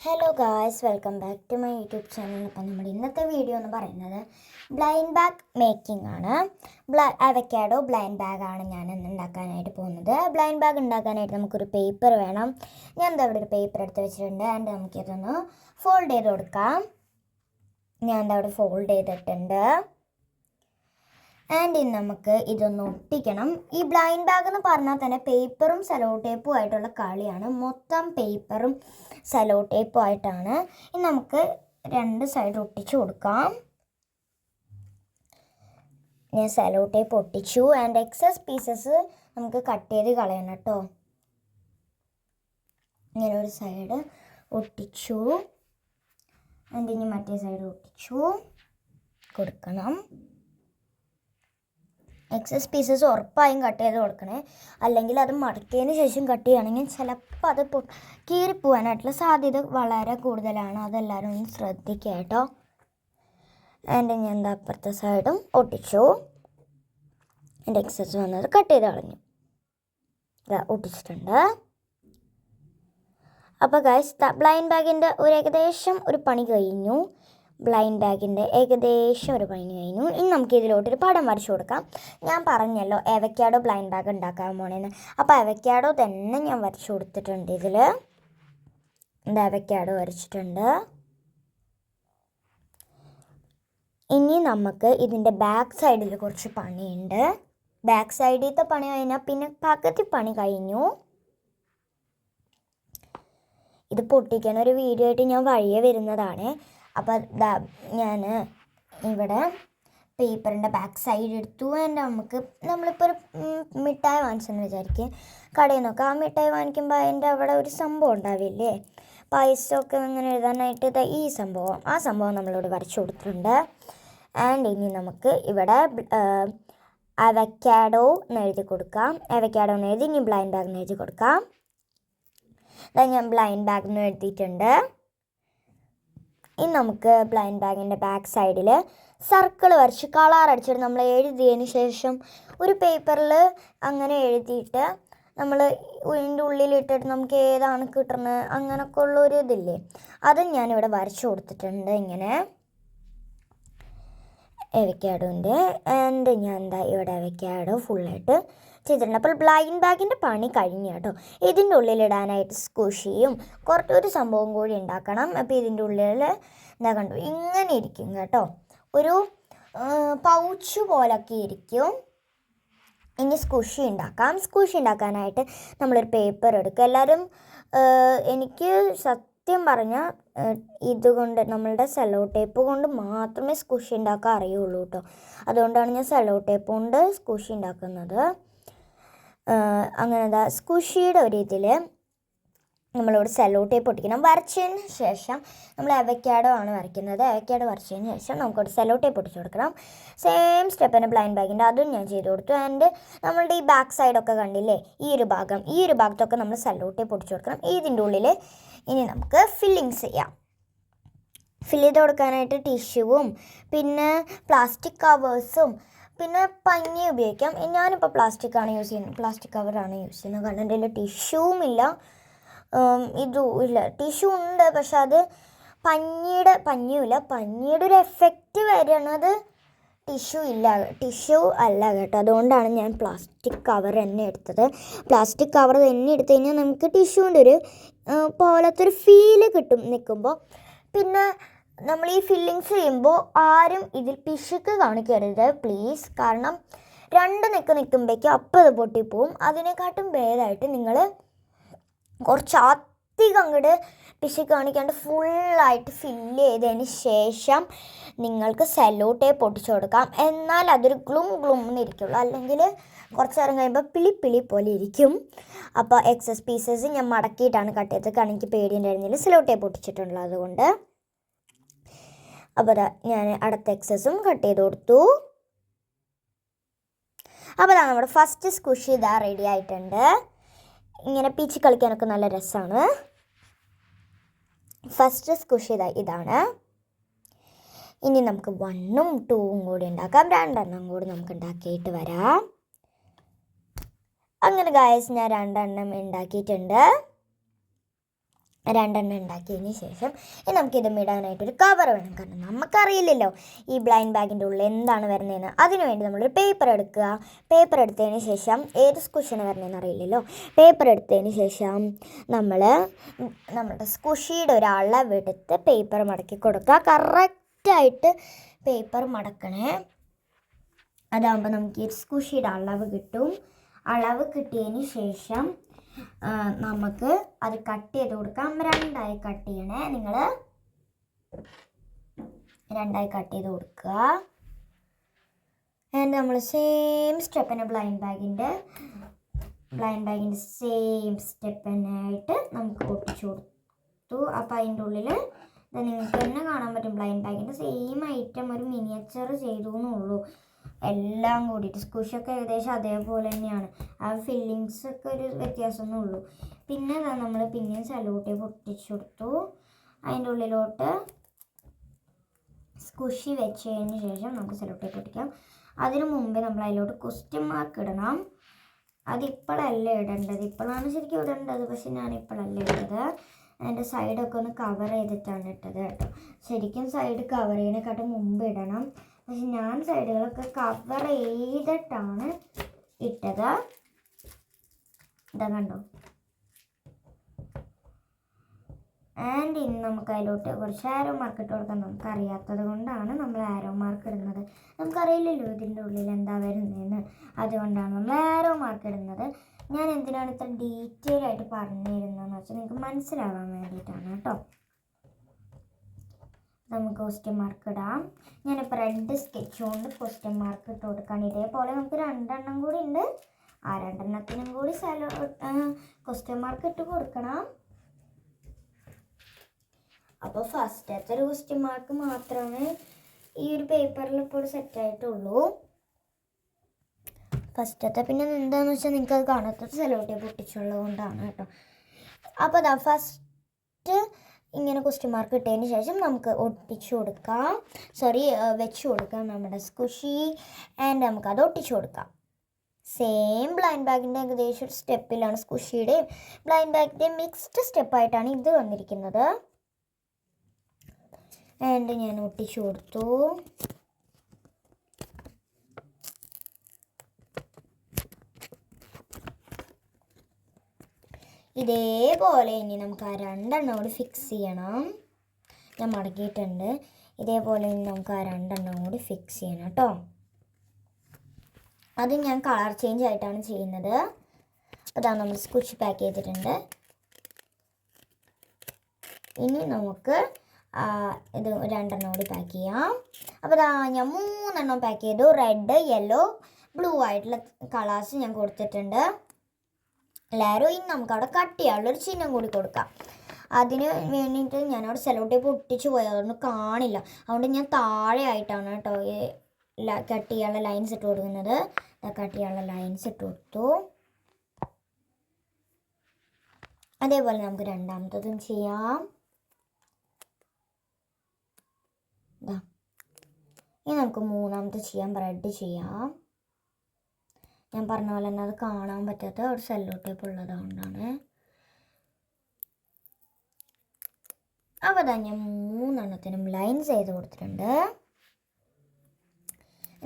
Hello guys, welcome back to my YouTube channel. അപ്പം നമ്മുടെ ഇന്നത്തെ വീഡിയോ എന്ന് പറയുന്നത് ബ്ലൈൻഡ് ബാഗ് മേക്കിംഗ് ആണ്. അവക്കാഡോ ബ്ലൈൻഡ് ബാഗാണ് ഞാൻ ഇന്ന് ഉണ്ടാക്കാനായിട്ട് പോകുന്നത്. ബ്ലൈൻഡ് ബാഗ് ഉണ്ടാക്കാനായിട്ട് നമുക്കൊരു പേപ്പർ വേണം. ഞാൻ എന്താ ഇവിടെ ഒരു പേപ്പർ എടുത്ത് വെച്ചിട്ടുണ്ട്. ആൻഡ് നമുക്കിതൊന്ന് ഫോൾഡ് ചെയ്ത് കൊടുക്കാം. ഞാൻ എന്താ ഇവിടെ ഫോൾഡ് ചെയ്തിട്ടുണ്ട്. ആൻഡ് ഇനി നമുക്ക് ഇതൊന്ന് ഒട്ടിക്കണം. ഈ ബ്ലൈൻഡ് ബാഗ് എന്ന് പറഞ്ഞാൽ തന്നെ പേപ്പറും സെലോ ടേപ്പും ആയിട്ടുള്ള കളിയാണ്. മൊത്തം പേപ്പറും സെലോ ടേപ്പും ആയിട്ടാണ്. ഇനി നമുക്ക് രണ്ട് സൈഡ് ഒട്ടിച്ചു കൊടുക്കാം. ഞാൻ സെലോ ടേപ്പ് ഒട്ടിച്ചു. ആൻഡ് എക്സസ് പീസസ് നമുക്ക് കട്ട് ചെയ്ത് കളയണം കേട്ടോ. ഇങ്ങനെ ഒരു സൈഡ് ഒട്ടിച്ചു. ആൻഡ് ഇനി മറ്റേ സൈഡ് ഒട്ടിച്ചു കൊടുക്കണം. എക്സസ് പീസസ് ഉറപ്പായും കട്ട് ചെയ്ത് കൊടുക്കണേ. അല്ലെങ്കിൽ അത് മടക്കിയതിന് ശേഷം കട്ട് ചെയ്യുകയാണെങ്കിൽ ചിലപ്പോൾ അത് കീറിപ്പോവാനായിട്ടുള്ള സാധ്യത വളരെ കൂടുതലാണ്. അതെല്ലാവരും ഒന്ന് ശ്രദ്ധിക്കുക കേട്ടോ. എൻ്റെ ഞാൻ എന്താ അപ്പുറത്തെ സൈഡും ഒട്ടിച്ചു. എൻ്റെ എക്സസ് വന്നത് കട്ട് ചെയ്ത് കളഞ്ഞു. ഇതാ ഒട്ടിച്ചിട്ടുണ്ട്. അപ്പോൾ ഗൈസ്, ബ്ലൈൻഡ് ബാഗിൻ്റെ ഏകദേശം ഒരു പണി കഴിഞ്ഞു. ബ്ലൈൻഡ് ബാഗിൻ്റെ ഏകദേശം ഒരു പണി കഴിഞ്ഞു. ഇനി നമുക്ക് ഇതിലോട്ടൊരു പടം വരച്ചു കൊടുക്കാം. ഞാൻ പറഞ്ഞല്ലോ അവക്കാഡോ ബ്ലൈൻഡ് ബാഗ് ഉണ്ടാക്കാൻ പോണേന്ന്. അപ്പോൾ അവക്കാഡോ തന്നെ ഞാൻ വരച്ചു കൊടുത്തിട്ടുണ്ട്. ഇതിൽ എന്താ അവക്കാഡോ വരച്ചിട്ടുണ്ട്. ഇനി നമുക്ക് ഇതിൻ്റെ ബാക്ക് സൈഡിൽ കുറച്ച് പണിയുണ്ട്. ബാക്ക് സൈഡിലത്തെ പണി കഴിഞ്ഞാൽ പിന്നെ പകുതി പണി കഴിഞ്ഞു. ഇത് പൊട്ടിക്കണ ഒരു വീഡിയോ ആയിട്ട് ഞാൻ വഴിയെ വരുന്നതാണ്. അപ്പോൾ ഞാൻ ഇവിടെ പേപ്പറിൻ്റെ ബാക്ക് സൈഡ് എടുത്തു. ആൻഡ് നമ്മളിപ്പോൾ ഒരു മിഠായി വാങ്ങിച്ചെന്ന് വിചാരിക്കും. കടയിൽ നിന്നൊക്കെ ആ മിഠായി വാങ്ങിക്കുമ്പോൾ അതിൻ്റെ അവിടെ ഒരു സംഭവം ഉണ്ടാവില്ലേ, പൈസയൊക്കെ ഇങ്ങനെ എഴുതാനായിട്ട് ഈ സംഭവം, ആ സംഭവം നമ്മളിവിടെ വരച്ചു കൊടുത്തിട്ടുണ്ട്. ആൻഡ് ഇനി നമുക്ക് ഇവിടെ അവക്കാഡോ എന്ന് എഴുതി കൊടുക്കാം. അവക്കാഡോ എന്ന് എഴുതി ഇനി ബ്ലൈൻഡ് ബാഗ് എന്ന് എഴുതി കൊടുക്കാം. അതായത് ഞാൻ ബ്ലൈൻഡ് ബാഗ് എന്ന് എഴുതിയിട്ടുണ്ട്. ഇനി നമുക്ക് ബ്ലൈൻഡ് ബാഗിൻ്റെ ബാക്ക് സൈഡിൽ സർക്കിൾ വരച്ച് കളർ അടിച്ചിട്ട് നമ്മൾ എഴുതിയതിന് ശേഷം ഒരു പേപ്പറിൽ അങ്ങനെ എഴുതിയിട്ട് നമ്മൾ ഇതിൻ്റെ ഉള്ളിലിട്ടിട്ട് നമുക്ക് ഏതാണ് കിട്ടുന്നത് അങ്ങനെയൊക്കെ ഉള്ളൊരു ഇതില്ലേ, അതും ഞാനിവിടെ വരച്ചു കൊടുത്തിട്ടുണ്ട്. ഇങ്ങനെ അവക്കാഡോൻ്റെ ആൻഡ് ഞാൻ എന്താ ഇവിടെ അവക്കാഡോ ഫുള്ളായിട്ട് ചെയ്തിട്ടുണ്ട്. അപ്പോൾ ബ്ലൈൻഡ് ബാഗിൻ്റെ പണി കഴിഞ്ഞു കേട്ടോ. ഇതിൻ്റെ ഉള്ളിലിടാനായിട്ട് സ്കൂഷിയും ഒരു സംഭവം കൂടി ഉണ്ടാക്കണം. അപ്പോൾ ഇതിൻ്റെ ഉള്ളിൽ എന്താ കണ്ടു ഇങ്ങനെ ഇരിക്കും കേട്ടോ, ഒരു പൗച്ച് പോലൊക്കെ ഇരിക്കും. ഇനി സ്കൂഷി ഉണ്ടാക്കാം. സ്കൂഷി ഉണ്ടാക്കാനായിട്ട് നമ്മളൊരു പേപ്പർ എടുക്കുക. എല്ലാവരും എനിക്ക് സത്യം പറഞ്ഞാൽ ഇതുകൊണ്ട് നമ്മളുടെ സെലോ ടേപ്പ് കൊണ്ട് മാത്രമേ സ്കൂഷി ഉണ്ടാക്കാൻ അറിയുള്ളൂ കേട്ടോ. അതുകൊണ്ടാണ് ഞാൻ സെലോ ടേപ്പ് കൊണ്ട് സ്കൂഷി ഉണ്ടാക്കുന്നത്. അങ്ങനെ സ്കൂഷിയുടെ ഒരു ഇതിൽ നമ്മളിവിടെ സെലോ ടേപ്പ് ഒട്ടിക്കണം. വരച്ചതിന് ശേഷം നമ്മൾ അവക്കാഡോ ആണ് വരയ്ക്കുന്നത്. അവക്കാഡോ വരച്ചതിന് ശേഷം നമുക്കൊരു സെലോ ടേപ്പ് ഒട്ടിച്ച് കൊടുക്കണം. സെയിം സ്റ്റെപ്പ് തന്നെ ബ്ലൈൻഡ് ബാഗിൻ്റെ അതും ഞാൻ ചെയ്ത് കൊടുത്തു. ആൻഡ് നമ്മളുടെ ഈ ബാക്ക് സൈഡൊക്കെ കണ്ടില്ലേ, ഈ ഒരു ഭാഗത്തൊക്കെ നമ്മൾ സെലോ ടേപ്പ് ഒട്ടിച്ച് കൊടുക്കണം. ഇതിൻ്റെ ഉള്ളിൽ ഇനി നമുക്ക് ഫില്ലിങ്സ് ചെയ്യാം. ഫില്ല് ചെയ്ത് കൊടുക്കാനായിട്ട് ടിഷ്യൂവും പിന്നെ പ്ലാസ്റ്റിക് കവേഴ്സും പിന്നെ പഞ്ഞി ഉപയോഗിക്കാം. ഞാനിപ്പോൾ പ്ലാസ്റ്റിക് കവറാണ് യൂസ് ചെയ്യുന്നത്. കാരണം എൻ്റെ കയ്യിൽ ടിഷ്യൂവും ഇല്ല, ഇതും ഇല്ല. ടിഷ്യൂ ഉണ്ട്, പക്ഷെ അത് പഞ്ഞിയുടെ ഒരു എഫക്റ്റ് വരുന്നത് ടിഷ്യൂ അല്ല കേട്ടോ. അതുകൊണ്ടാണ് ഞാൻ പ്ലാസ്റ്റിക് കവർ തന്നെ എടുത്തത്. പ്ലാസ്റ്റിക് കവർ തന്നെ എടുത്തു കഴിഞ്ഞാൽ നമുക്ക് ടിഷ്യൂവിൻ്റെ ഒരു പോലത്തെ ഒരു ഫീല് കിട്ടും നിൽക്കുമ്പോൾ. പിന്നെ നമ്മൾ ഈ ഫില്ലിങ്സ് ചെയ്യുമ്പോൾ ആരും ഇതിൽ പിശുക്ക് കാണിക്കരുത് പ്ലീസ്. കാരണം രണ്ട് നിൽക്കുമ്പോഴേക്കും അപ്പം അത് പൊട്ടിപ്പോവും. അതിനെക്കാട്ടും ഭേദമായിട്ട് നിങ്ങൾ കുറച്ച് അധികം അങ്ങോട്ട് പിശുക്ക് കാണിക്കാണ്ട് ഫുള്ളായിട്ട് ഫില്ല് ചെയ്തതിന് ശേഷം നിങ്ങൾക്ക് സെല്ലോ ടേപ്പ് ഒട്ടിച്ചു കൊടുക്കാം. എന്നാൽ അതൊരു ഗ്ലും എന്നിരിക്കുള്ളൂ. അല്ലെങ്കിൽ കുറച്ച് നേരം കഴിയുമ്പോൾ പിളി പോലെ ഇരിക്കും. അപ്പോൾ എക്സസ് പീസസ് ഞാൻ മടക്കിയിട്ടാണ് കട്ട് ചെയ്തത്. കാരണം എനിക്ക് പേടിയുണ്ടായിരുന്നില്ല സെല്ലോ ടേപ്പ് ഒട്ടിച്ചിട്ടുള്ളത്. അതുകൊണ്ട് അപ്പോൾ ഞാൻ അടുത്ത എക്സസും കട്ട് ചെയ്ത് കൊടുത്തു. അപ്പോൾ നമ്മുടെ ഫസ്റ്റ് സ്കുഷി റെഡി ആയിട്ടുണ്ട്. ഇങ്ങനെ പീച്ച് കളിക്കാനൊക്കെ നല്ല രസമാണ്. ഫസ്റ്റ് സ്കുഷി ഇതാണ്. ഇനി നമുക്ക് 1ഉം 2ഉം കൂടി ഉണ്ടാക്കാം. 2 കൂടി നമുക്ക് ഉണ്ടാക്കിയിട്ട് വരാം. അങ്ങനെ ഗായ്സ്, ഞാൻ 2 ഉണ്ടാക്കിയിട്ടുണ്ട്. രണ്ടെണ്ണം ഉണ്ടാക്കിയതിന് ശേഷം ഇനി നമുക്കിത് ഇടാനായിട്ടൊരു കവർ വേണം. കാരണം നമുക്കറിയില്ലല്ലോ ഈ ബ്ലൈൻഡ് ബാഗിൻ്റെ ഉള്ളിൽ എന്താണ് വരുന്നതെന്ന്. അതിനുവേണ്ടി നമ്മളൊരു പേപ്പർ എടുക്കുക. പേപ്പർ എടുത്തതിന് ശേഷം ഏത് സ്കുഷിയാണ് വരുന്നതെന്ന് അറിയില്ലല്ലോ. പേപ്പർ എടുത്തതിന് ശേഷം നമ്മുടെ സ്കുഷിയുടെ ഒരു അളവെടുത്ത് പേപ്പർ മടക്കി കൊടുക്കുക. കറക്റ്റായിട്ട് പേപ്പർ മടക്കണേ. അതാകുമ്പോൾ നമുക്ക് ഈ സ്കുഷിയുടെ അളവ് കിട്ടും. അളവ് കിട്ടിയതിന് ശേഷം നമുക്ക് അത് കട്ട് ചെയ്ത് കൊടുക്കാം. രണ്ടായി കട്ട് ചെയ്യണേ. നിങ്ങൾ രണ്ടായി കട്ട് ചെയ്ത് കൊടുക്കുക. ആൻഡ് നമ്മൾ സെയിം സ്റ്റെപ്പിന് ബ്ലൈൻഡ് ബാഗിൻ്റെ സെയിം സ്റ്റെപ്പിനായിട്ട് നമുക്ക് ഒട്ടിച്ചു കൊടുത്തു. അപ്പോൾ അതിൻ്റെ ഉള്ളിൽ നിങ്ങൾക്ക് തന്നെ കാണാൻ പറ്റും ബ്ലൈൻഡ് ബാഗിൻ്റെ സെയിം ഐറ്റം ഒരു മിനിയേച്ചർ ചെയ്തു എന്നുള്ളൂ. എല്ലാം കൂടിയിട്ട് സ്കുഷൊക്കെ ഏകദേശം അതേപോലെ തന്നെയാണ്. ആ ഫില്ലിങ്സൊക്കെ ഒരു വ്യത്യാസമൊന്നും ഉള്ളൂ. പിന്നെ നമ്മൾ പിന്നെയും സലൂട്ടി പൊട്ടിച്ചു കൊടുത്തു. അതിൻ്റെ ഉള്ളിലോട്ട് സ്കുഷി വെച്ചതിന് ശേഷം നമുക്ക് സലൂട്ടി പൊട്ടിക്കാം. അതിനു മുമ്പേ നമ്മൾ അതിലോട്ട് ക്വസ്റ്റ്യൻ മാർക്ക് ഇടണം. അതിപ്പോഴല്ല ഇടേണ്ടത്, ഇപ്പോഴാണ് ശരിക്കും ഇടേണ്ടത്. പക്ഷെ ഞാനിപ്പോഴല്ല ഇട്ടത്. അതിൻ്റെ സൈഡൊക്കെ ഒന്ന് കവർ ചെയ്തിട്ടാണ് ഇട്ടത് കേട്ടോ. ശരിക്കും സൈഡ് കവർ ചെയ്യുന്നതിനെക്കാട്ടും മുമ്പ് ഇടണം. പക്ഷെ ഞാൻ സൈഡുകളൊക്കെ കവർ ചെയ്തിട്ടാണ് ഇട്ടത്. ഇതാ കണ്ടോ. ആൻഡ് ഇനി നമുക്ക് അതിലോട്ട് കുറച്ച് ആരോ മാർക്ക് ഇട്ട് കൊടുക്കാൻ നമുക്കറിയാത്തത് കൊണ്ടാണ് നമ്മൾ ആരോ മാർക്ക് ഇടുന്നത്. നമുക്കറിയില്ലല്ലോ ഇതിൻ്റെ ഉള്ളിൽ എന്താ വരുന്നതെന്ന്. അതുകൊണ്ടാണ് നമ്മൾ ആരോ മാർക്ക് ഇടുന്നത്. ഞാൻ എന്തിനാണ് ഇത്ര ഡീറ്റെയിൽ ആയിട്ട് പറഞ്ഞു തരുന്നതെന്ന് വെച്ചാൽ നിങ്ങൾക്ക് മനസ്സിലാവാൻ വേണ്ടിയിട്ടാണ് കേട്ടോ. നമുക്ക് ക്വസ്റ്റ്യൻ മാർക്ക് ഇടാം. ഞാനിപ്പോൾ റെഡ് സ്കെച്ച് കൊണ്ട് ക്വസ്റ്റ്യൻ മാർക്ക് ഇട്ട് കൊടുക്കാൻ. ഇതേപോലെ നമുക്ക് രണ്ടെണ്ണം കൂടി ഉണ്ട്. ആ രണ്ടെണ്ണത്തിനും കൂടി ക്വസ്റ്റ്യൻ മാർക്ക് ഇട്ട് കൊടുക്കണം. അപ്പോൾ ഫസ്റ്റത്തെ ഒരു ക്വസ്റ്റ്യൻ മാർക്ക് മാത്രമേ ഈ ഒരു പേപ്പറിൽ ഇപ്പോൾ സെറ്റായിട്ടുള്ളൂ. ഫസ്റ്റത്തെ പിന്നെ എന്താണെന്ന് വെച്ചാൽ നിങ്ങൾക്ക് അത് കാണാത്തത് സെലോട്ടി പൊട്ടിച്ചുള്ളത് കൊണ്ടാണ് കേട്ടോ. അപ്പോൾ അതാ ഫസ്റ്റ് ഇങ്ങനെ ക്വസ്റ്റ്യൻ മാർക്ക് ഇട്ടതിന് ശേഷം നമുക്ക് ഒട്ടിച്ചു കൊടുക്കാം. വെച്ച് കൊടുക്കാം നമ്മുടെ സ്കുഷി. ആൻഡ് നമുക്കത് ഒട്ടിച്ചു കൊടുക്കാം. സെയിം ബ്ലൈൻഡ് ബാഗിൻ്റെ ഏകദേശം ഒരു സ്റ്റെപ്പിലാണ് സ്കുഷിയുടെയും ബ്ലൈൻഡ് ബാഗിൻ്റെയും മിക്സ്ഡ് സ്റ്റെപ്പായിട്ടാണ് ഇത് വന്നിരിക്കുന്നത്. ആൻഡ് ഞാൻ ഒട്ടിച്ചു കൊടുത്തു. ഇതേപോലെ ഇനി നമുക്ക് ആ രണ്ടെണ്ണം കൂടി ഫിക്സ് ചെയ്യണം. ഞാൻ മടക്കിയിട്ടുണ്ട്. ഇതേപോലെ ഇനി നമുക്ക് ആ രണ്ടെണ്ണം കൂടി ഫിക്സ് ചെയ്യണം കേട്ടോ. അത് ഞാൻ കളർ ചേഞ്ച് ആയിട്ടാണ് ചെയ്യുന്നത്. അതാ നമ്മൾ സ്കുഷ് പാക്ക് ചെയ്തിട്ടുണ്ട്. ഇനി നമുക്ക് ഇത് രണ്ടെണ്ണം കൂടി പാക്ക് ചെയ്യാം. അപ്പോൾ അതാ ഞാൻ 3 എണ്ണം പാക്ക് ചെയ്തു. റെഡ്, യെല്ലോ, ബ്ലൂ ആയിട്ടുള്ള കളേഴ്സ് ഞാൻ കൊടുത്തിട്ടുണ്ട്. എല്ലാവരും ഇനി നമുക്ക് അവിടെ കട്ട് ചെയ്യാനുള്ളൊരു ചിഹ്നം കൂടി കൊടുക്കാം. അതിന് വേണ്ടിയിട്ട് ഞാനവിടെ സെലോ ടേപ്പ് ഒട്ടിച്ച് പോയി, അതുകൊണ്ട് കാണില്ല. അതുകൊണ്ട് ഞാൻ താഴെ ആയിട്ടാണ് കേട്ടോ കട്ട് ചെയ്യാനുള്ള ലൈൻസ് ഇട്ട് കൊടുക്കുന്നത്. കട്ട് ചെയ്യാനുള്ള ലൈൻസ് ഇട്ട് കൊടുത്തു. അതേപോലെ നമുക്ക് രണ്ടാമത്തതും ചെയ്യാം. ഇനി നമുക്ക് മൂന്നാമത്തെ ചെയ്യാം. റെഡ് ചെയ്യാം. ഞാൻ പറഞ്ഞ പോലെ തന്നെ അത് കാണാൻ പറ്റാത്ത ഒരു സെല്ലോ ടേപ്പ് ഉള്ളത് കൊണ്ടാണ്. അപ്പോൾ തന്നെ 3 എണ്ണത്തിനും ലൈൻസ് ചെയ്ത് കൊടുത്തിട്ടുണ്ട്.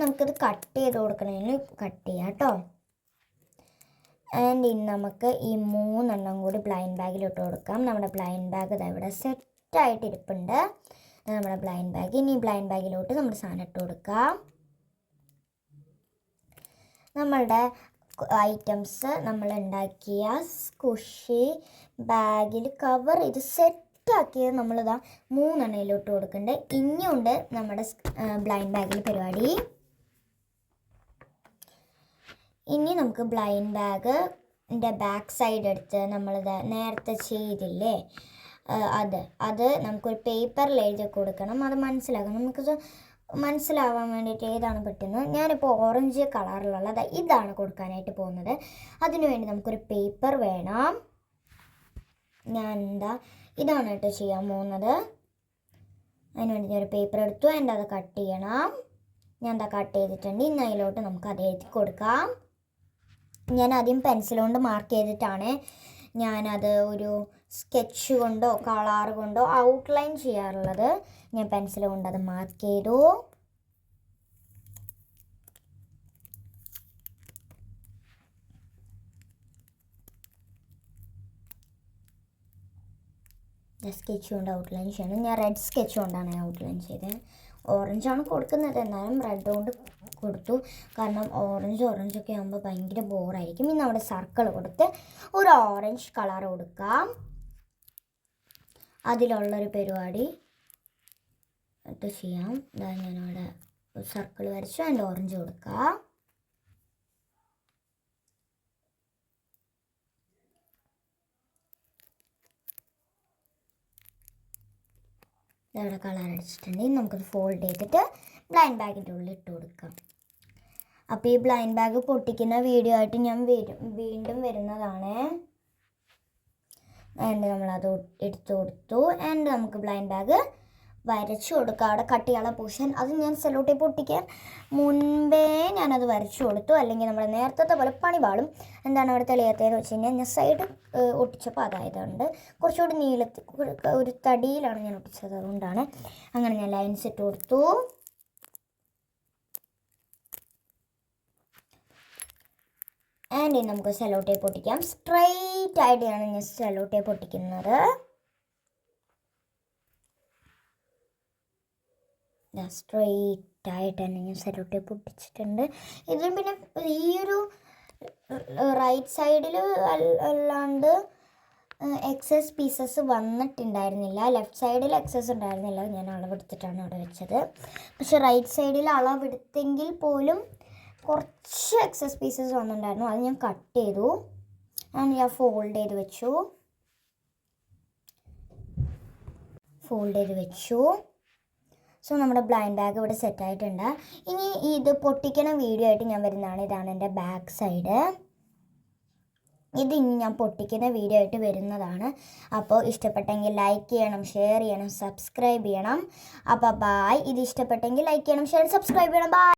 നമുക്കിത് കട്ട് ചെയ്ത് കൊടുക്കണമെങ്കിൽ കട്ട് ചെയ്യാം കേട്ടോ. ആൻഡ് ഇനി നമുക്ക് ഈ 3 എണ്ണം കൂടി ബ്ലൈൻഡ് ബാഗിലിട്ട് കൊടുക്കാം. നമ്മുടെ ബ്ലൈൻഡ് ബാഗ് ഇതാ ഇവിടെ സെറ്റായിട്ട് ഇരിപ്പുണ്ട്. നമ്മുടെ ബ്ലൈൻഡ് ബാഗ്. ഇനി ബ്ലൈൻഡ് ബാഗിലോട്ട് നമ്മൾ സാധനം ഇട്ട് കൊടുക്കാം. നമ്മളുടെ ഐറ്റംസ് നമ്മൾ ഉണ്ടാക്കിയ സ്കുഷി ബാഗിൽ കവർ ചെയ്ത് സെറ്റാക്കിയത് നമ്മളിതാ 3 എണ്ണയിലോട്ട് കൊടുക്കുന്നുണ്ട്. ഇനിയുണ്ട് നമ്മുടെ ബ്ലൈൻഡ് ബാഗിൽ പരിപാടി. ഇനി നമുക്ക് ബ്ലൈൻഡ് ബാഗിൻ്റെ ബാക്ക് സൈഡ് എടുത്ത് നമ്മളിത് നേരത്തെ ചെയ്തില്ലേ അത് നമുക്കൊരു പേപ്പറിൽ എഴുതി കൊടുക്കണം. അത് മനസ്സിലാക്കണം. നമുക്കത് മനസ്സിലാവാൻ വേണ്ടിയിട്ട് ഏതാണ് പറ്റുന്നത്. ഞാനിപ്പോൾ ഓറഞ്ച് കളറിലുള്ളത് ഇതാണ് കൊടുക്കാനായിട്ട് പോകുന്നത്. അതിനുവേണ്ടി നമുക്കൊരു പേപ്പർ വേണം. ഞാൻ ഇതാണ് കേട്ടോ ചെയ്യാൻ പോകുന്നത്. അതിനുവേണ്ടി ഞാനൊരു പേപ്പർ എടുത്തു. എൻ്റെ അത് കട്ട് ചെയ്യണം. ഞാൻ കട്ട് ചെയ്തിട്ടുണ്ട്. ഇന്ന് അതിലോട്ട് നമുക്ക് അത് എഴുതി കൊടുക്കാം. ഞാൻ ആദ്യം പെൻസിൽ കൊണ്ട് മാർക്ക് ചെയ്തിട്ടാണ് ഞാനത് ഒരു സ്കെച്ച് കൊണ്ടോ കളർ കൊണ്ടോ ഔട്ട്ലൈൻ ചെയ്യാറുള്ളത്. ഞാൻ പെൻസിൽ കൊണ്ട് അത് മാർക്ക് ചെയ്തു. സ്കെച്ച് കൊണ്ട് ഔട്ട്ലൈൻ ചെയ്യണം. ഞാൻ റെഡ് സ്കെച്ച് കൊണ്ടാണ് ഔട്ട്ലൈൻ ചെയ്തത്. ഓറഞ്ചാണ് കൊടുക്കുന്നത്, എന്നാലും റെഡ് കൊണ്ട് കൊടുത്തു. കാരണം ഓറഞ്ചൊക്കെ ആകുമ്പോൾ ഭയങ്കര ബോറായിരിക്കും. ഇനി നമ്മുടെ സർക്കിൾ കൊടുത്ത് ഒരു ഓറഞ്ച് കളർ കൊടുക്കാം. അതിലുള്ളൊരു പരിപാടി ഇത് ചെയ്യാം. ഞാനവിടെ സർക്കിൾ വരച്ചു, അതിൻ്റെ ഓറഞ്ച് കൊടുക്കാം. ഇതവിടെ കളർ അടിച്ചിട്ടുണ്ടെങ്കിൽ നമുക്കത് ഫോൾഡ് ചെയ്തിട്ട് ബ്ലൈൻഡ് ബാഗിൻ്റെ ഉള്ളിൽ ഇട്ട് കൊടുക്കാം. അപ്പോൾ ഈ ബ്ലൈൻഡ് ബാഗ് പൊട്ടിക്കുന്ന വീഡിയോ ആയിട്ട് ഞാൻ വീണ്ടും വരുന്നതാണ്. ആൻഡ് നമ്മളത് എടുത്തു കൊടുത്തു. ആൻഡ് നമുക്ക് ബ്ലൈൻഡ് ബാഗ് വരച്ചു കൊടുക്കുക. അവിടെ കട്ട് ചെയ്യാനുള്ള പോർഷൻ അത് ഞാൻ സെല്ലോ ടേപ്പ് പൊട്ടിക്കാൻ മുൻപേ ഞാനത് വരച്ചു കൊടുത്തു. അല്ലെങ്കിൽ നമ്മൾ നേരത്തെ പോലെ പണി പാളും. എന്താണ് അവിടെ തെളിയാത്തതെന്ന് വെച്ച് കഴിഞ്ഞാൽ ഞാൻ സൈഡ് ഒട്ടിച്ചപ്പോൾ അതായതുകൊണ്ട് കുറച്ചുകൂടി നീളത്തിൽ ഒരു തടിയിലാണ് ഞാൻ ഒട്ടിച്ചത്. അതുകൊണ്ടാണ് അങ്ങനെ ഞാൻ ലൈൻസ് ഇട്ട് കൊടുത്തു. ആൻഡ് ഇനി നമുക്ക് സെല്ലോ ടേപ്പ് പൊട്ടിക്കാം. സ്ട്രെയിറ്റ് ആയിട്ടാണ് ഞാൻ സെല്ലോ ടേപ്പ് പൊട്ടിക്കുന്നത്. സ്ട്രെയിറ്റ് ആയിട്ട് തന്നെ ഞാൻ സെല്ലോ ടേപ്പ് പൊട്ടിച്ചിട്ടുണ്ട്. ഇതിലും പിന്നെ ഈ ഒരു റൈറ്റ് സൈഡിൽ അല്ലാണ്ട് എക്സസ് പീസസ് വന്നിട്ടുണ്ടായിരുന്നില്ല. ലെഫ്റ്റ് സൈഡിൽ എക്സസ് ഉണ്ടായിരുന്നില്ല. ഞാൻ അളവെടുത്തിട്ടാണ് അവിടെ വെച്ചത്. പക്ഷെ റൈറ്റ് സൈഡിൽ അളവെടുത്തെങ്കിൽ പോലും കുറച്ച് എക്സസ് പീസസ് വന്നിട്ടുണ്ടായിരുന്നു. അത് ഞാൻ കട്ട് ചെയ്തു. ഞാൻ ഫോൾഡ് ചെയ്ത് വെച്ചു. സോ നമ്മുടെ ബ്ലൈൻഡ് ബാഗ് ഇവിടെ സെറ്റായിട്ടുണ്ട്. ഇനി ഇത് പൊട്ടിക്കണ വീഡിയോ ആയിട്ട് ഞാൻ വരുന്നതാണ്. ഇതാണ് എൻ്റെ ബാക്ക് സൈഡ്. ഇത് ഇനി ഞാൻ പൊട്ടിക്കുന്ന വീഡിയോ ആയിട്ട് വരുന്നതാണ്. അപ്പോൾ ഇഷ്ടപ്പെട്ടെങ്കിൽ ലൈക്ക് ചെയ്യണം, ഷെയർ ചെയ്യണം, സബ്സ്ക്രൈബ് ചെയ്യണം. അപ്പോൾ ബായ്. ഇത് ഇഷ്ടപ്പെട്ടെങ്കിൽ ലൈക്ക് ചെയ്യണം, ഷെയർ, സബ്സ്ക്രൈബ് ചെയ്യണം. ബായ്.